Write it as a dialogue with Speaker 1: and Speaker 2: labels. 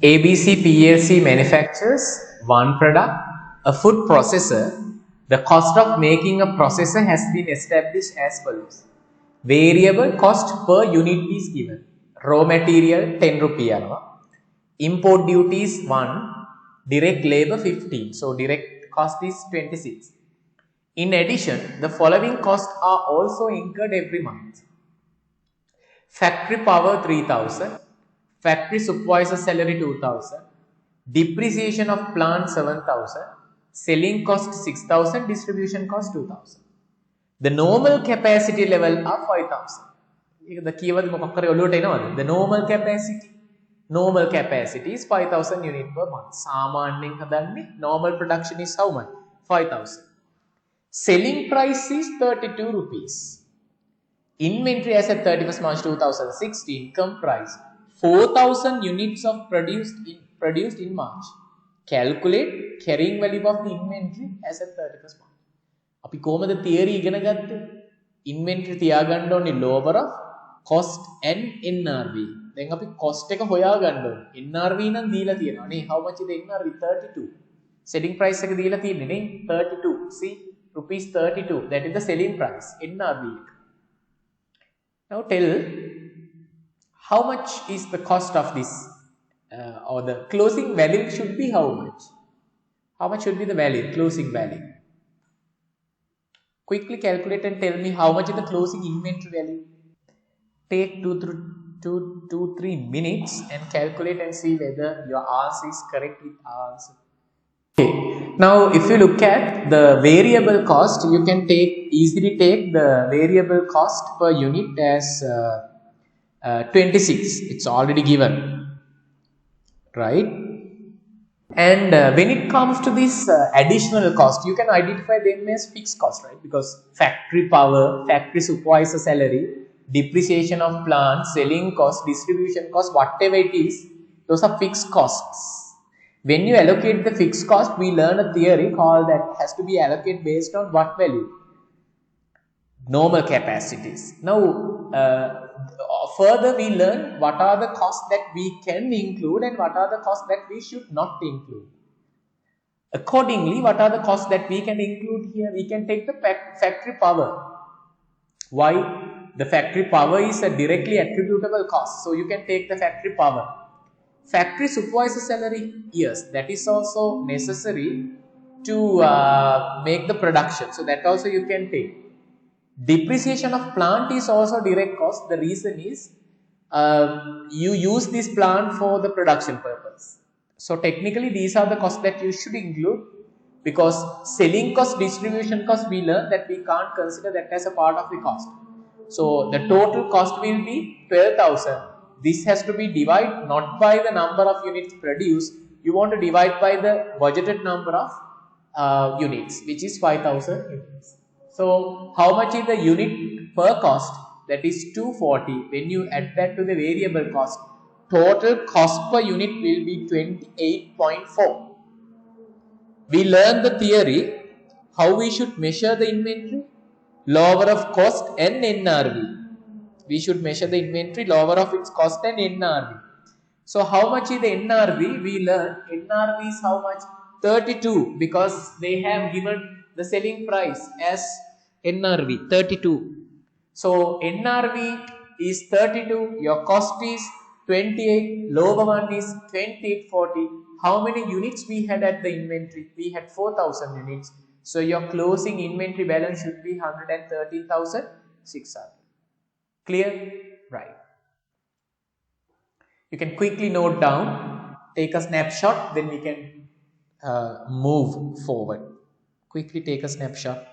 Speaker 1: ABC PLC manufactures one product, a food processor. The cost of making a processor has been established as follows. Variable cost per unit is given. Raw material 10 rupee. Import duties 1, direct labor 15. So direct cost is 26. In addition, the following costs are also incurred every month. Factory power 3000, factory supervisor salary 2000, depreciation of plant 7000, selling cost 6000, distribution cost 2000. The normal capacity level are 5000. The normal capacity is 5000 unit per month. Normal production is how much? 5000. Selling price is 32 rupees. Inventory as at 31st March 2016 comprised 4000 units of produced in March. Calculate carrying value of the inventory as at 31st March. අපි කොහමද theory ඉගෙන ගත්තේ? Inventory තියාගන්න ඕනේ lower of cost and NRV. දැන් අපි cost එක හොයා ගන්න ඕනේ. NRV නම් දීලා තියෙනවා නේ. How much is the NRV? 32. Selling price එක දීලා තියෙන්නේ නේ 32. See rupees 32. That is the selling price NRV. Now tell how much is the cost of this or the closing value should be how much? How much should be the value, closing value? Quickly calculate and tell me how much is the closing inventory value. Take 2-3 minutes and calculate and see whether your answer is correct with answer. Okay. Now if you look at the variable cost, you can easily take the variable cost per unit as 26. It's already given, right? And when it comes to this additional cost, you can identify them as fixed cost, right? Because factory power, factory supervisor salary, depreciation of plant, selling cost, distribution cost, whatever it is, those are fixed costs. When you allocate the fixed cost, we learn a theory called that has to be allocated based on what value? Normal capacities. Now, further we learn what are the costs that we can include and what are the costs that we should not include. Accordingly, what are the costs that we can include here? We can take the factory power. Why? The factory power is a directly attributable cost. So, you can take the factory power. Factory supervisor salary, yes, that is also necessary to make the production. So, that also you can take. Depreciation of plant is also direct cost. The reason is you use this plant for the production purpose. So technically these are the costs that you should include, because selling cost, distribution cost, we learn that we can't consider that as a part of the cost. So the total cost will be 12,000. This has to be divided not by the number of units produced. You want to divide by the budgeted number of units, which is 5,000 units. So, how much is the unit per cost? That is 240. When you add that to the variable cost, total cost per unit will be 28.4. We learned the theory, how we should measure the inventory, lower of cost and NRV. We should measure the inventory, lower of its cost and NRV. So, how much is the NRV? We learned NRV is how much? 32, because they have given the selling price as NRV 32. So NRV is 32, your cost is 28, lower one is 2840. How many units we had at the inventory? We had 4000 units. So your closing inventory balance should be 113,600. Clear? Right. You can quickly note down, take a snapshot, then we can move forward. Quickly take a snapshot.